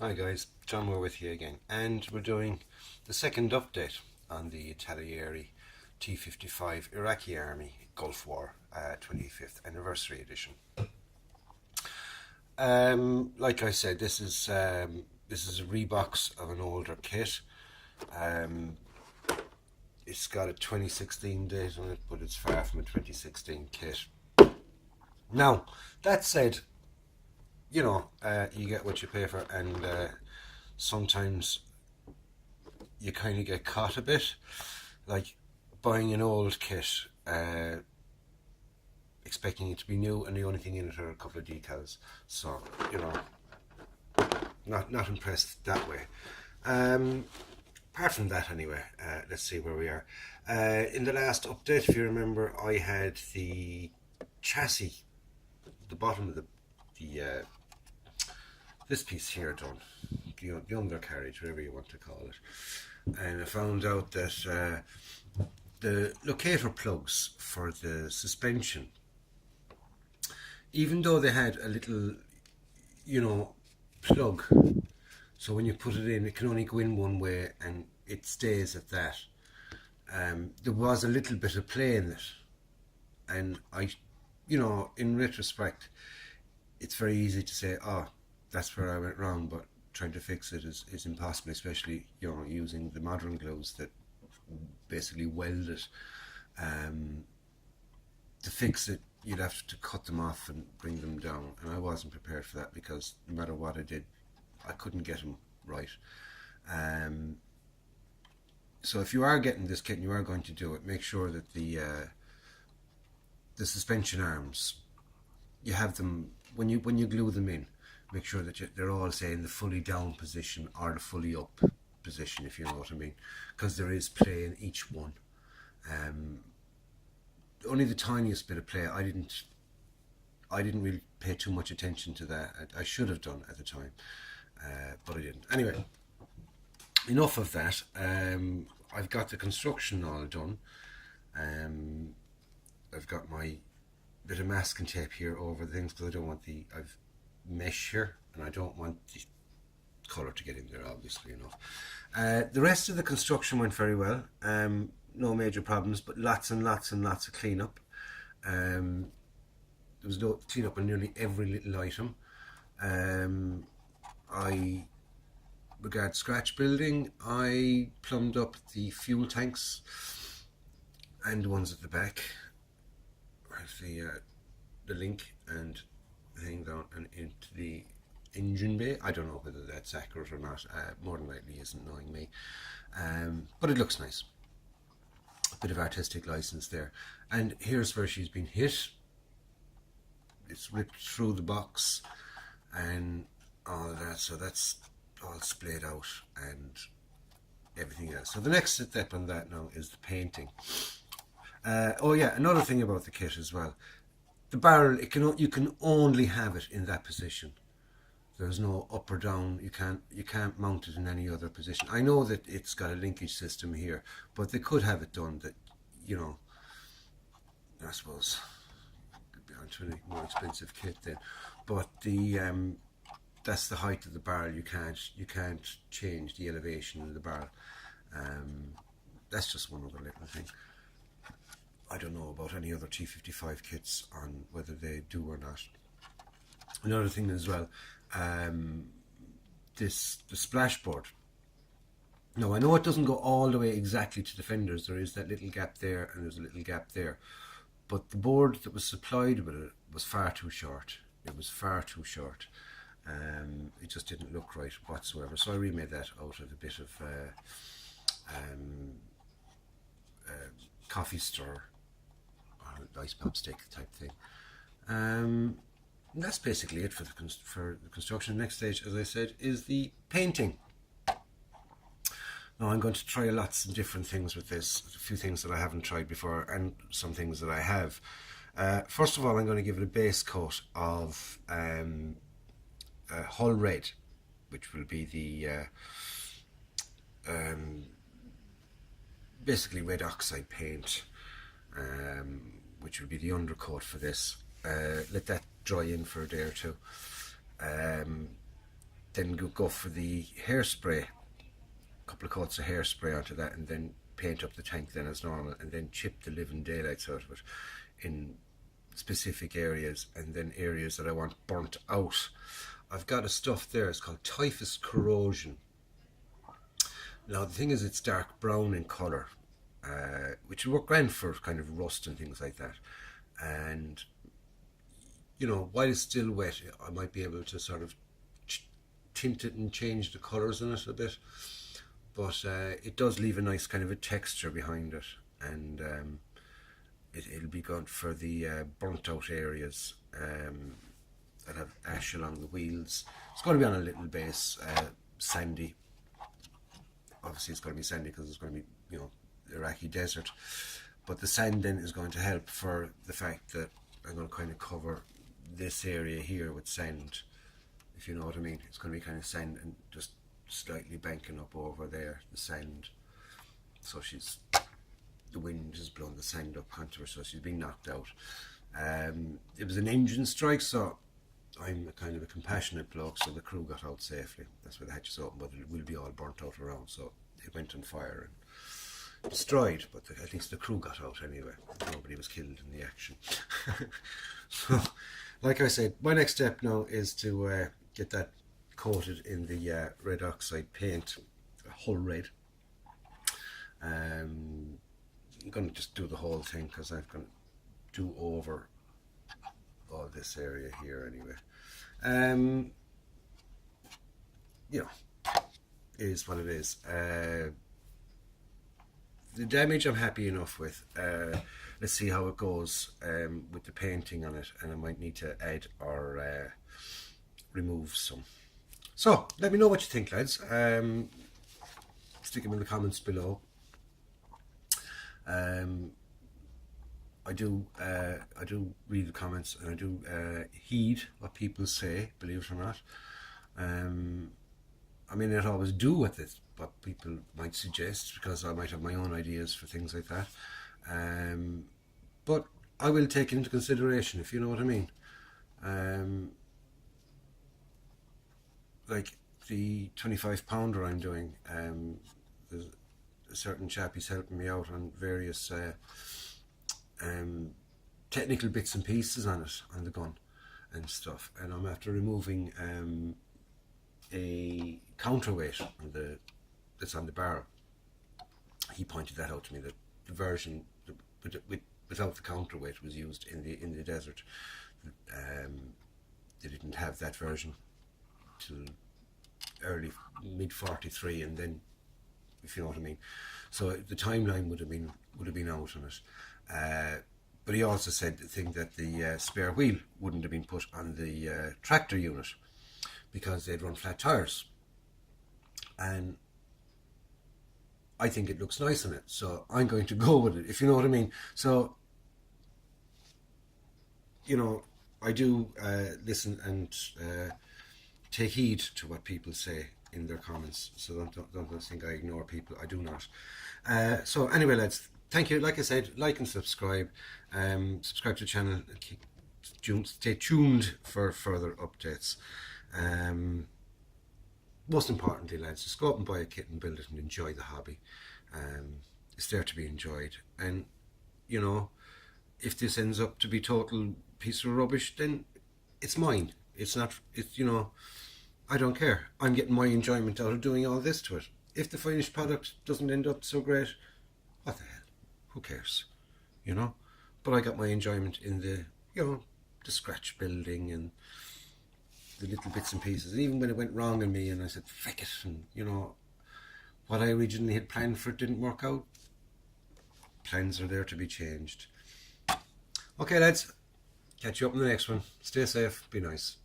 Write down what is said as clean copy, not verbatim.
Hi guys, John Moore with you again, and we're doing the second update on the Italieri T-55 Iraqi Army Gulf War 25th Anniversary Edition. Like I said, this is a rebox of an older kit. Um, it's got a 2016 date on it, but it's far from a 2016 kit. Now, that said, you get what you pay for, and sometimes you kind of get caught a bit, like buying an old kit, expecting it to be new, and the only thing in it are a couple of decals. So not impressed that way. Um, Apart from that, anyway, let's see where we are. In the last update, if you remember, I had the chassis, the bottom of the this piece here done, the undercarriage, whatever you want to call it, and I found out that the locator plugs for the suspension, even though they had a little, plug, so when you put it in, it can only go in one way and it stays at that. There was a little bit of play in it, and in retrospect, it's very easy to say, oh, that's where I went wrong, but trying to fix it is impossible, especially using the modern glues that basically weld it. Um, to fix it, you'd have to cut them off and bring them down, and I wasn't prepared for that because no matter what I did, I couldn't get them right. Um, so if you are getting this kit and you are going to do it, make sure that the suspension arms, you have them when you glue them in. Make sure that they're all, say, in the fully down position or the fully up position, if you know what I mean, because there is play in each one. Um, Only the tiniest bit of play. I didn't really pay too much attention to that. I should have done at the time, but I didn't. Anyway, enough of that. I've got the construction all done. Um, I've got my bit of masking tape here over the things because I don't want I've mesh here, and I don't want the colour to get in there, obviously enough. The rest of the construction went very well. No major problems, but lots and lots and lots of cleanup. There was no cleanup on nearly every little item. I regard scratch building. I plumbed up the fuel tanks and the ones at the back. The link and the thing down and into the engine bay. I don't know whether that's accurate or not. More than likely isn't, knowing me. But it looks nice. A bit of artistic license there. And here's where she's been hit. It's ripped through the box and all of that. So that's all splayed out and everything else. So the next step on that now is the painting. Oh yeah, another thing about the kit as well. The barrel, you can only have it in that position. There's no up or down. You can't mount it in any other position. I know that it's got a linkage system here, but they could have it done that, I suppose could be onto a more expensive kit then. But that's the height of the barrel. You can't change the elevation of the barrel. That's just one other little thing. I don't know about any other T-55 kits on whether they do or not. Another thing as well, the splashboard. Now I know it doesn't go all the way exactly to the fenders. There is that little gap there and there's a little gap there, but the board that was supplied with it was far too short. It was far too short. It just didn't look right whatsoever. So I remade that out of a bit of coffee stir or ice pop stick type thing. And that's basically it for the construction. The next stage, as I said, is the painting. Now I'm going to try lots of different things with this. A few things that I haven't tried before and some things that I have. First of all, I'm going to give it a base coat of Hull Red, which will be the basically red oxide paint, which will be the undercoat for this. Let that dry in for a day or two. then go for the hairspray, a couple of coats of hairspray onto that, and then paint up the tank then as normal, and then chip the living daylights out of it in specific areas, and then areas that I want burnt out. I've got a stuff there, it's called Typhus Corrosion. Now the thing is, it's dark brown in colour, which will work grand for kind of rust and things like that. And you know, while it's still wet, I might be able to sort of tint it and change the colours in it a bit. But it does leave a nice kind of a texture behind it, and it'll be good for the burnt out areas that have ash along the wheels. It's going to be on a little base, sandy. Obviously it's going to be sandy because it's going to be, you know, Iraqi desert. But the sand then is going to help for the fact that I'm going to kind of cover this area here with sand, if you know what I mean. It's going to be kind of sand and just slightly banking up over there, the sand. So the wind has blown the sand up onto her, so she's been knocked out. It was an engine strike, so I'm a kind of a compassionate bloke, so the crew got out safely. That's why the hatch is open, but it will be all burnt out around, so it went on fire and destroyed, but at least the crew got out anyway. Nobody was killed in the action. So, like I said, my next step now is to get that coated in the red oxide paint, Hull Red. I'm going to just do the whole thing because I'm going to do over all this area here anyway. You know, it is what it is. The damage I'm happy enough with. Let's see how it goes with the painting on it, and I might need to add or remove some. So let me know what you think, lads. Stick them in the comments below. I do read the comments, and I do heed what people say, believe it or not. I may not always do what people might suggest, because I might have my own ideas for things like that. But I will take it into consideration, if you know what I mean. Like the 25 pounder I'm doing, there's a certain chap, he's helping me out on various technical bits and pieces on it, on the gun and stuff, and I'm after removing a counterweight on that's on the barrel. He pointed that out to me, that the version without the counterweight was used in the desert. They didn't have that version till early mid 43, and then, if you know what I mean. So the timeline would have been out on it. But he also said the thing that the spare wheel wouldn't have been put on the tractor unit because they'd run flat tires, and I think it looks nice on it, so I'm going to go with it, if you know what I mean. So, you know, I do listen and take heed to what people say in their comments, so don't think I ignore people. I do not. So anyway, lads, thank you. Like I said, like and subscribe. Subscribe to the channel and stay tuned for further updates. Most importantly, lads, just go out and buy a kit and build it and enjoy the hobby. It's there to be enjoyed, and you know, if this ends up to be total piece of rubbish, then it's mine. It's not, you know, I don't care. I'm getting my enjoyment out of doing all this to it. If the finished product doesn't end up so great, what the hell? Who cares? You know? But I got my enjoyment in the, you know, the scratch building and the little bits and pieces. And even when it went wrong on me and I said, frick it, and you know, what I originally had planned for it didn't work out. Plans are there to be changed. Okay, lads. Catch you up in the next one. Stay safe. Be nice.